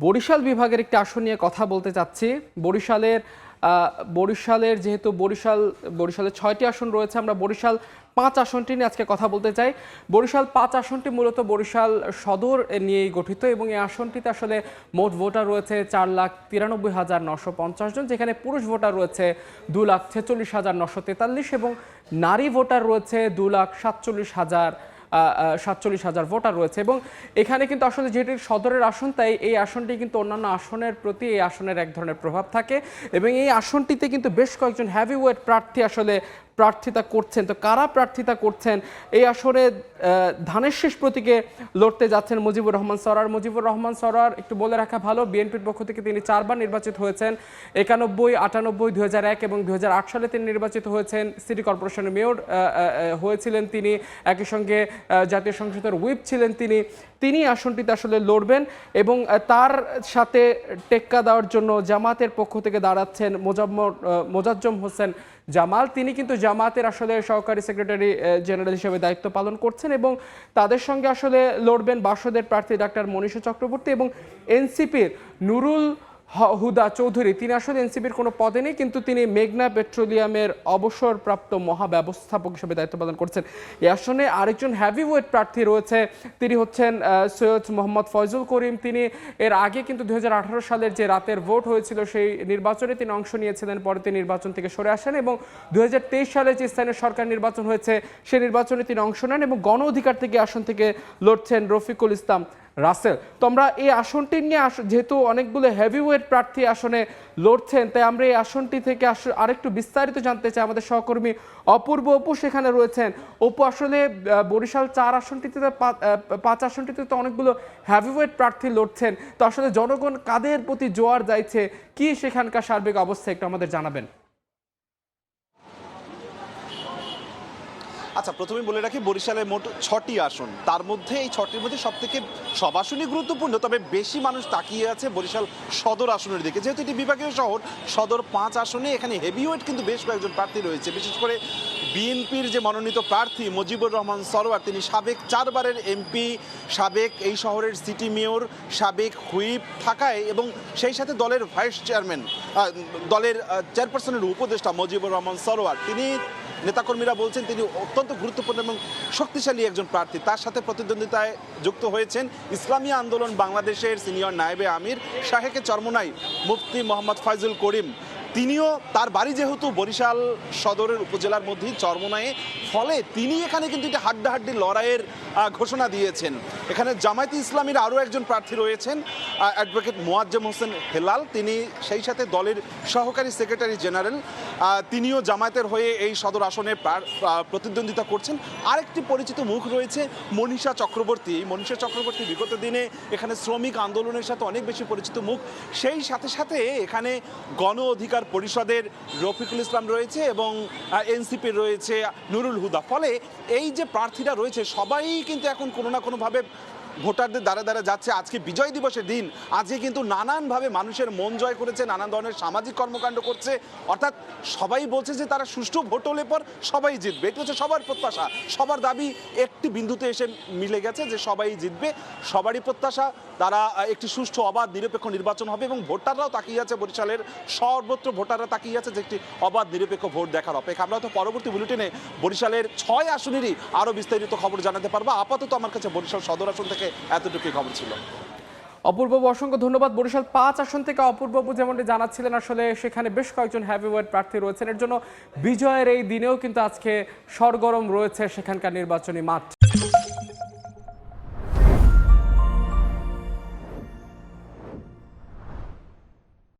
বরিশাল বিভাগের একটি আসন নিয়ে কথা বলতে চাচ্ছি। বরিশালের যেহেতু বরিশালের 6টি আসন রয়েছে, আমরা বরিশাল 5 আসনটি নিয়ে আজকে কথা বলতে চাই। বরিশাল 5 আসনটি মূলত বরিশাল সদর নিয়েই গঠিত এবং এই আসনটিতে আসলে মোট ভোটার রয়েছে 4,93,950 জন, যেখানে পুরুষ ভোটার রয়েছে 2,46,943 এবং নারী ভোটার রয়েছে 2,47,000 ভোটার রয়েছে। এবং এখানে কিন্তু আসলে যেটি সদরের আসন, তাই এই আসনটি কিন্তু অন্যান্য আসনের প্রতি এই আসনের এক ধরনের প্রভাব থাকে এবং এই আসনটিতে কিন্তু বেশ কয়েকজন হ্যাভিওয়েট প্রার্থী আসলে প্রার্থিতা করছেন। তো কারা প্রার্থিতা করছেন? এই আসনে ধানের শীষ প্রতীকে লড়তে যাচ্ছেন মুজিবুর রহমান সরোয়ার। মুজিবুর রহমান সরোয়ার, একটু বলে রাখা ভালো, বিএনপির পক্ষ থেকে তিনি 4 বার নির্বাচিত হয়েছেন। 91, 98, 2001 এবং 2008 সালে তিনি নির্বাচিত হয়েছেন। সিটি কর্পোরেশনের মেয়র হয়েছিলেন তিনি, একই সঙ্গে জাতীয় সংসদের হুইপ ছিলেন তিনি আসনটিতে আসলে লড়বেন এবং তার সাথে টেক্কা দেওয়ার জন্য জামাতের পক্ষ থেকে দাঁড়াচ্ছেন মোজাজ্জম হোসেন জামাল। তিনি কিন্তু জামাতের আসলে সহকারী সেক্রেটারি জেনারেল হিসেবে দায়িত্ব পালন করছেন এবং তাদের সঙ্গে আসলে লড়বেন বাসদের প্রার্থী ডাক্তার মনীষা চক্রবর্তী এবং এনসিপির নুরুল হুদা চৌধুরী। তিনি আসলে এনসিপির কোনো পদে নেই, কিন্তু তিনি মেঘনা পেট্রোলিয়ামের অবসরপ্রাপ্ত মহাব্যবস্থাপক হিসেবে দায়িত্ব পালন করছেন। এই আসনে আরেকজন হ্যাভিওয়েট প্রার্থী রয়েছে, তিনি হচ্ছেন সৈয়দ মোহাম্মদ ফয়জুল করিম। তিনি এর আগে কিন্তু 2018 সালের যে রাতের ভোট হয়েছিল সেই নির্বাচনে তিনি অংশ নিয়েছিলেন, পরে তিনি নির্বাচন থেকে সরে আসেন এবং 2023 সালে যে স্থানীয় সরকার নির্বাচন হয়েছে সেই নির্বাচনে তিনি অংশ নেন এবং গণ অধিকার থেকে আসন থেকে লড়ছেন রফিকুল ইসলাম রাসেল। তো আমরা এই আসনটি নিয়ে যেহেতু অনেকগুলো হেভিওয়েট প্রার্থী আসনে লড়ছেন, তাই আমরা এই আসনটি থেকে আরেকটু বিস্তারিত জানতে চাই। আমাদের সহকর্মী অপূর্ব অপু সেখানে রয়েছেন। অপু, আসলে বরিশাল 4 আসনটিতে 5 আসনটিতে তো অনেকগুলো হেভিওয়েট প্রার্থী লড়ছেন, তো আসলে জনগণ কাদের প্রতি জোয়ার যাইছে, কি সেখানকার সার্বিক অবস্থা একটু আমাদের জানাবেন। আচ্ছা, প্রথমে বলে রাখি বরিশালে মোট 6টি আসন, তার মধ্যে এই 6টির মধ্যে সব আসনই গুরুত্বপূর্ণ, তবে বেশি মানুষ তাকিয়ে আছে বরিশাল সদর আসনের দিকে। যেহেতু এটি বিভাগীয় শহর, সদর 5 আসনে এখানে হেভিওয়েট কিন্তু বেশ কয়েকজন প্রার্থী রয়েছে। বিশেষ করে বিএনপির যে মনোনীত প্রার্থী মুজিবুর রহমান সরোয়ার, তিনি সাবেক 4 বারের এমপি, সাবেক এই শহরের সিটি মেয়র, সাবেক হুইপ থাকায় এবং সেই সাথে দলের ভাইস চেয়ারম্যান, দলের চেয়ারপারসনের উপদেষ্টা মুজিবুর রহমান সরোয়ার, তিনি নেতাকর্মীরা বলছেন তিনি অত্যন্ত গুরুত্বপূর্ণ এবং শক্তিশালী একজন প্রার্থী। তার সাথে প্রতিদ্বন্দ্বিতায় যুক্ত হয়েছেন ইসলামী আন্দোলন বাংলাদেশের সিনিয়র নায়েবে আমির শাহেকে চরমোনাই মুফতি মোহাম্মদ ফয়জুল করিম। তিনিও, তার বাড়ি যেহেতু বরিশাল সদরের উপজেলার মধ্যেই চরমোনাইয়ে, ফলে তিনি এখানে কিন্তু একটি হাড্ডাহাড্ডি লড়াইয়ের ঘোষণা দিয়েছেন। এখানে জামায়াতে ইসলামীর আরও একজন প্রার্থী রয়েছেন, অ্যাডভোকেট মোয়াজ্জেম হোসেন হেলাল। তিনি সেই সাথে দলের সহকারী সেক্রেটারি জেনারেল, তিনিও জামায়াতের হয়ে এই সদর আসনে প্রতিদ্বন্দ্বিতা করছেন। আরেকটি পরিচিত মুখ রয়েছে মনীষা চক্রবর্তী। মনীষা চক্রবর্তী বিগত দিনে এখানে শ্রমিক আন্দোলনের সাথে অনেক বেশি পরিচিত মুখ। সেই সাথে সাথে এখানে গণ অধিকার পরিষদের রফিকুল ইসলাম রয়েছে এবং এনসিপির রয়েছে নুরুল হুদা। ফলে এই যে প্রার্থীরা রয়েছে সবাই কিন্তু এখন কোনো না কোনোভাবে ভোটারদের দ্বারা দ্বারা যাচ্ছে। আজকে বিজয় দিবসের দিন, আজকে কিন্তু নানানভাবে মানুষের মন জয় করেছে, নানান ধরনের সামাজিক কর্মকাণ্ড করছে। অর্থাৎ সবাই বলছে যে তারা সুষ্ঠু ভোট হলে পর সবাই জিতবে। এটি হচ্ছে সবার প্রত্যাশা, সবার দাবি একটি বিন্দুতে এসে মিলে গেছে যে সবাই জিতবে। সবারই প্রত্যাশা তারা একটি সুষ্ঠু অবাধ নিরপেক্ষ নির্বাচন হবে এবং ভোটাররাও তাকিয়ে আছে, বরিশালের সর্বত্র ভোটাররা তাকিয়ে আছে যে একটি অবাধ নিরপেক্ষ ভোট দেখার অপেক্ষা। আমরা তো পরবর্তী বুলেটিনে বরিশালের 6 আসনেরই আরও বিস্তারিত খবর জানাতে পারবো। আপাতত আমার কাছে বরিশাল সদর আসন থেকে এতটুকুই খবর ছিল। অপূর্ববাবু, অসংখ্য ধন্যবাদ। বরিশাল 5 আসন থেকে অপূর্ববাবু যেমনটি জানাচ্ছিলেন, আসলে সেখানে বেশ কয়েকজন হ্যাভিওয়েট প্রার্থী রয়েছেন। এর জন্য বিজয়ের এই দিনেও কিন্তু আজকে সরগরম রয়েছে সেখানকার নির্বাচনী মাঠ।